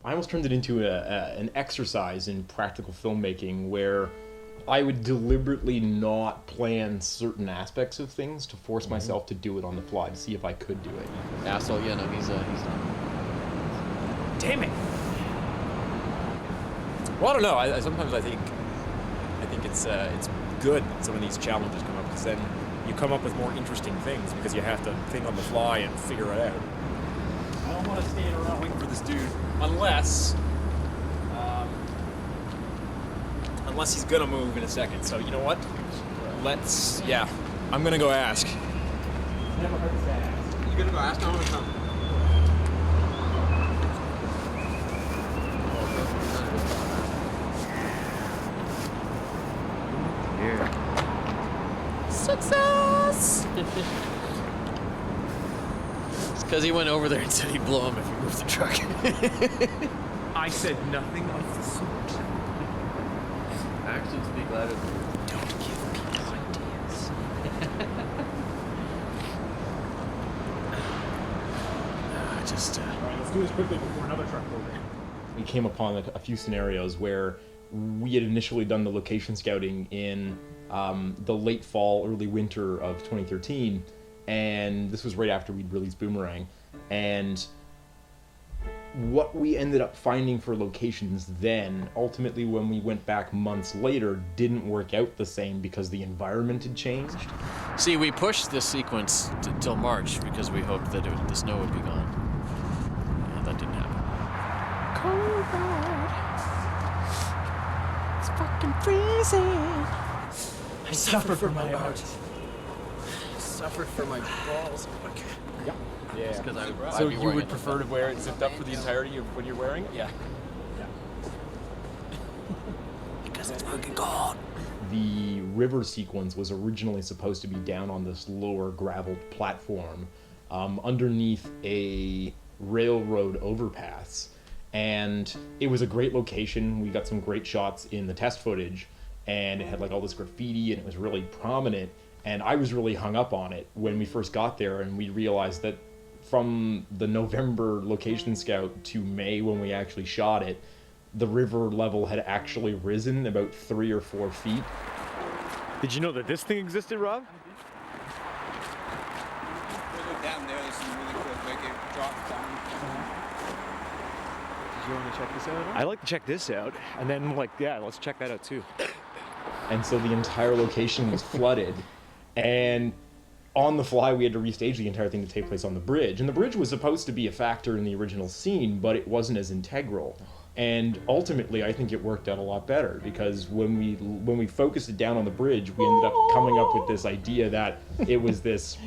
I almost turned it into an exercise in practical filmmaking where I would deliberately not plan certain aspects of things to force myself to do it on the fly to see if I could do it. Asshole, yeah, no, he's done. Damn it! Well, I don't know. Sometimes I think it's good that some of these challenges come up, because then you come up with more interesting things because you have to think on the fly and figure it out. I don't want to stand around waiting for this dude unless he's gonna move in a second. So you know what? I'm gonna go ask. Never hurts to ask. You gonna go ask? I'm gonna come. Success! It's because he went over there and said he'd blow him if he moved the truck. I said nothing of the sort. Actions speak louder than words. Don't give people ideas. All right, let's do this quickly before another truck goes in. We came upon a few scenarios where we had initially done the location scouting in the late fall, early winter of 2013, and this was right after we'd released Boomerang. And what we ended up finding for locations then, ultimately when we went back months later, didn't work out the same because the environment had changed. See, we pushed this sequence till March because we hoped that the snow would be gone. Yeah, that didn't happen. Cold ride. It's fucking freezing. I suffer for my art. I suffered for my balls. Yeah. Yeah. So you would prefer to wear it zipped up for the entirety of when you're wearing it? Yeah. Because it's fucking cold. The river sequence was originally supposed to be down on this lower graveled platform underneath a railroad overpass. And it was a great location. We got some great shots in the test footage, and it had like all this graffiti and it was really prominent. And I was really hung up on it when we first got there, and we realized that from the November location scout to May when we actually shot it, the river level had actually risen about 3 or 4 feet. Did you know that this thing existed, Rob? Further down there, there's some really cool like it drops down. Did you want to check this out? I'd like to check this out, and then let's check that out too. And so the entire location was flooded, and on the fly we had to restage the entire thing to take place on the bridge. And the bridge was supposed to be a factor in the original scene, but it wasn't as integral. And ultimately I think it worked out a lot better, because when we focused it down on the bridge, we ended up coming up with this idea that it was this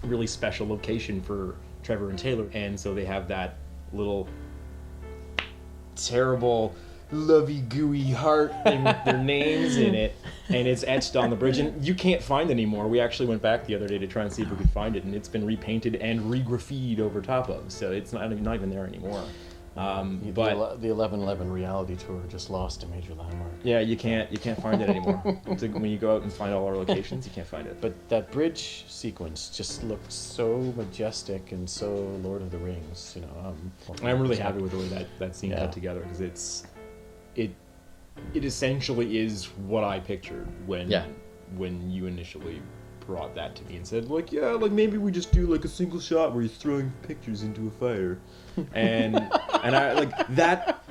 really special location for Trevor and Taylor. And so they have that little terrible lovey gooey heart thing with their names in it, and it's etched on the bridge, and you can't find it anymore. We actually went back the other day to try and see if we could find it, and it's been repainted and re-graffitied over top of, so it's not even there anymore. But the 11/11 reality tour just lost a major landmark. yeah, you can't find it anymore. When you go out and find all our locations, you can't find it. But that bridge sequence just looked so majestic and so Lord of the Rings, you know. I'm really happy with the way that scene got together, because it essentially is what I pictured when you initially brought that to me and said, maybe we just do like a single shot where he's throwing pictures into a fire, and I like that.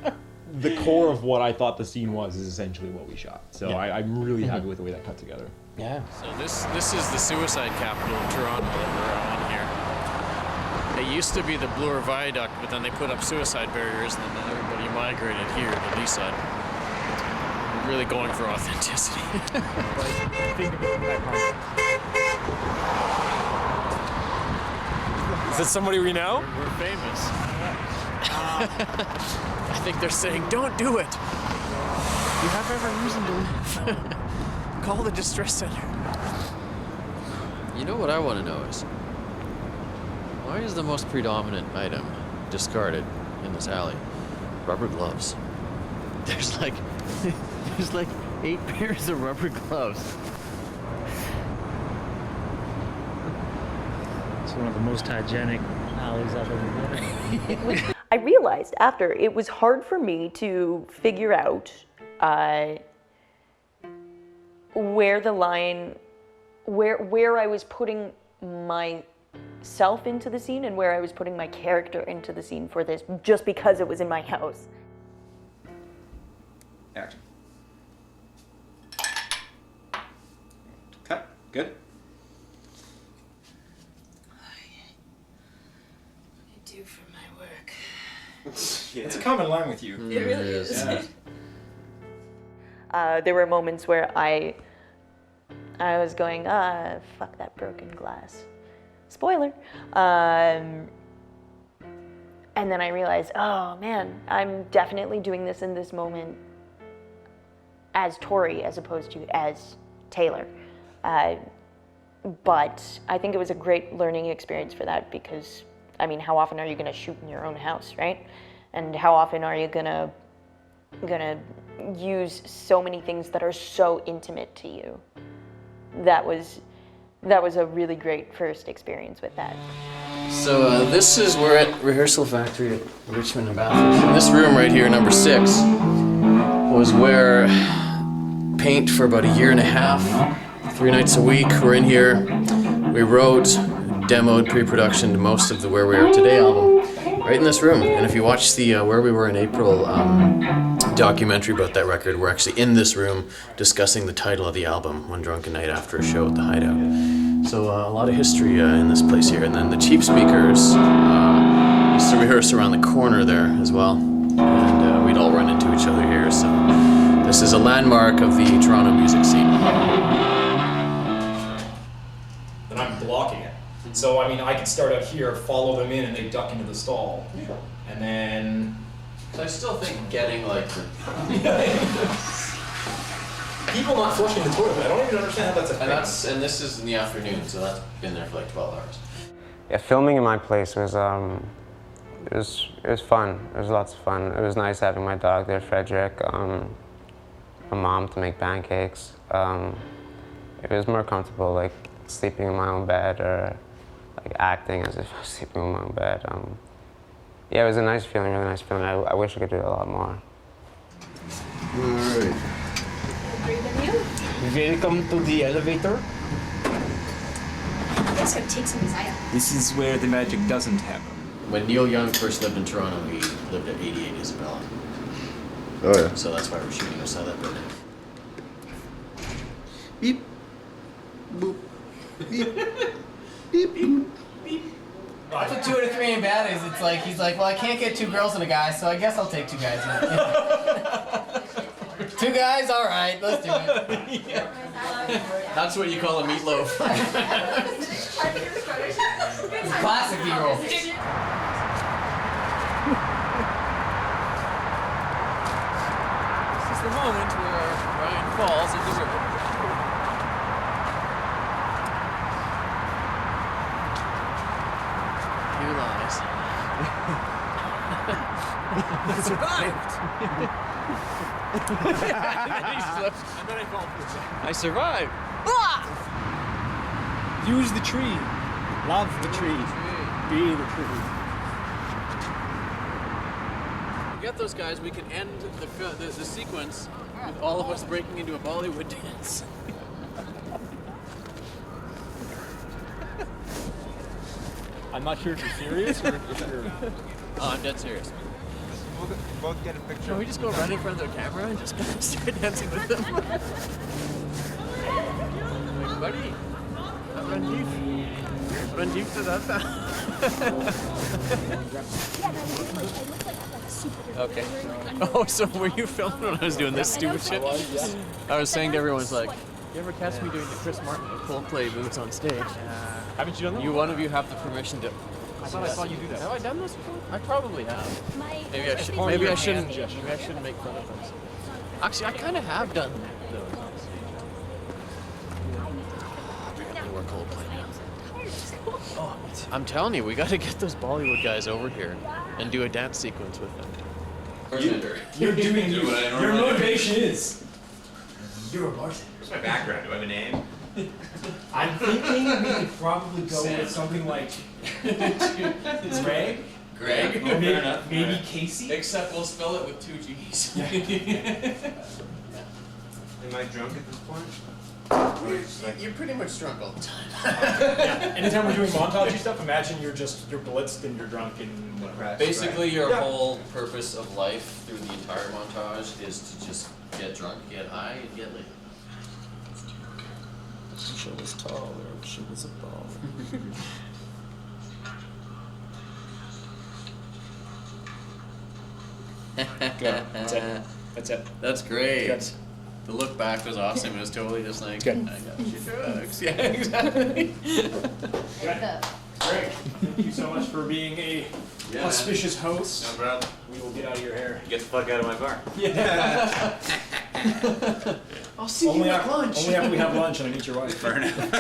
The core of what I thought the scene was is essentially what we shot. So I'm really happy with the way that cut together. Yeah. So this is the suicide capital of Toronto that we're on here. It used to be the Bloor Viaduct, but then they put up suicide barriers, and then everybody migrated here to Leaside. We're really going for authenticity. Think of it in that context. Is that somebody we know? We're famous. I think they're saying, don't do it. You have every reason to leave. Call the distress center. You know what I want to know is, why is the most predominant item discarded in this alley rubber gloves? There's like 8 pairs of rubber gloves. It's one of the most hygienic alleys I've ever been in. I realized after it was hard for me to figure out where the line, where I was putting myself into the scene and where I was putting my character into the scene for this, just because it was in my house. Action. Cut. Good. Do for my work. Yeah. It's a common line with you. It really is. Yeah. There were moments where I was going, fuck that broken glass. Spoiler. And then I realized, oh man, I'm definitely doing this in this moment as Tori as opposed to as Taylor. But I think it was a great learning experience for that because, I mean, how often are you going to shoot in your own house, right? And how often are you gonna use so many things that are so intimate to you? That was a really great first experience with that. So this is, we're at Rehearsal Factory at Richmond and Bathurst. And this room right here, number 6, was where paint for about a year and a half, 3 nights a week. We're in here. We wrote, demoed, pre-production to most of the Where We Are Today album, right in this room. And if you watch the Where We Were in April documentary about that record, we're actually in this room discussing the title of the album one drunken night after a show at the Hideout. So a lot of history in this place here. And then the Cheap Speakers used to rehearse around the corner there as well. And we'd all run into each other here. So this is a landmark of the Toronto music scene. Then I'm blocking it. So, I mean, I could start out here, follow them in, and they duck into the stall. And then... So I still think getting, like, people not flushing the toilet, I don't even understand how that's a thing. And this is in the afternoon, so that's been there for like 12 hours. Yeah, filming in my place was, it was fun. It was lots of fun. It was nice having my dog there, Frederick, my mom to make pancakes. It was more comfortable, like, sleeping in my own bed or like acting as if I was sleeping in my own bed. Yeah, it was a nice feeling, really nice feeling. I wish I could do it a lot more. Alright. Welcome to the elevator. I guess I'd take some anxiety. This is where the magic doesn't happen. When Neil Young first lived in Toronto, he lived at 88 Isabella. Oh yeah. So that's why we're shooting outside that building. Beep. Boop. Beep. Beep. Beep. Beep. That's what 2 out of 3 ain't bad is. It's like, he's like, well, I can't get 2 girls and a guy, so I guess I'll take 2 guys. 2 guys, all right, let's do it. Yeah. That's what you call a meatloaf. Classic B-roll. This is the moment where Ryan falls in the river. He lies. Survived! And then he slipped, and then I fall through the I survived! Ah! Use the tree. Love the tree. Be the tree. Get those guys, we can end the sequence with all of us breaking into a Bollywood dance. I'm not sure if you're serious or if you're... Oh, I'm dead serious. We'll both get a picture. Can we just go right in front of the camera and just start dancing with them? Like, buddy, Ranjeev to that. Okay. Oh, so were you filming when I was doing this stupid shit? I was saying to everyone, it's like, you ever catch me doing the Chris Martin Coldplay moves on stage? Haven't you done that? One of you have the permission to. I thought I saw you do that. Have I done this before? I probably have. Maybe I should. Maybe I shouldn't make fun of them. Actually, I kind of have done those. More Coldplay now. Oh, I'm telling you, we got to get those Bollywood guys over here and do a dance sequence with them. You're doing your motivation is. You're a bartender. What's my background? Do I have a name? I'm thinking we could probably go with something like Ray. Greg. Yeah, maybe Casey. Except we'll spell it with 2 G's. Am I drunk at this point? You're pretty much drunk all the time. Yeah. Anytime we're doing montagey stuff, imagine you're blitzed and you're drunk and whatever. Basically, your whole purpose of life through the entire montage is to just get drunk, get high, and get laid. She was taller. She was a ball. Good. That's it. That's it. That's great. Good. The look back was awesome. It was totally just like, Good. I got you drugs. Yeah, exactly. Good. Great. Thank you so much for being a auspicious host. No problem. We will get out of your hair. Get the fuck out of my bar. Yeah. I'll see you at lunch. Only after we have lunch and I meet your wife. Fair enough.